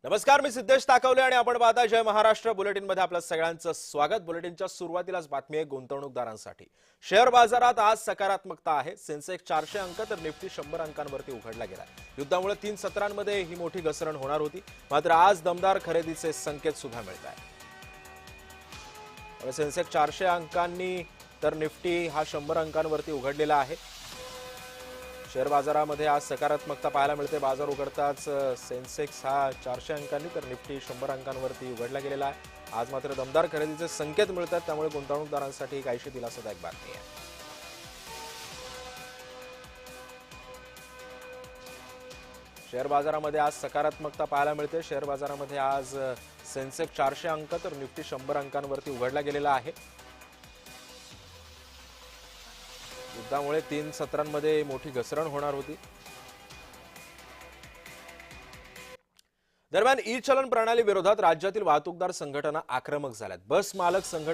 नमस्कार, मी सिद्धेश ताकवले आणि आपण पाहता जय महाराष्ट्र बुलेटिन मध्ये आपल्या सगळ्यांचं स्वागत। बुलेटिनच्या सुरुवातीलाच बातमी आहे गुंतवणूकदारांसाठी। शेअर बाजारात आज सकारात्मकता आहे। सेन्सेक्स 400 अंक तर निफ्टी 100 अंकांवरती उघडला गेला। युद्धामुळे 3 सत्रांमध्ये ही मोठी घसरण होणार होती, मात्र आज दमदार खरेदीचे संकेत सुद्धा मिळतात। सेन्सेक्स 400 अंकांनी तर निफ्टी हा 100 अंकांवरती उघडलेला आहे। शेअर बाजारामध्ये आज सकारात्मकता पाहायला मिळते। बाजार उघडताच सेन्सेक्स हा 400 अंकांनी तर निफ्टी 100 अंकांवरती उघडला गेलेला आहे। आज मात्र दमदार खरेदीचे संकेत मिळतात, त्यामुळे गुंतवणूकदारांसाठी काहीशी दिलासादायक बातमी आहे। शेअर बाजारामध्ये आज सकारात्मकता पाहायला मिळते। शेअर बाजारामध्ये आज सेन्सेक्स 400 अंक तर निफ्टी 100 अंकांवरती उघडला गेलेला आहे। युद्धामुळे 3 सत्रांमध्ये मोठी घसरण होणार होती। दरम्यान ई चलन प्रणाली विरोधात राज्यातील वाहतूकदार संघटना आक्रमक झाल्यात। बस मालक संघटना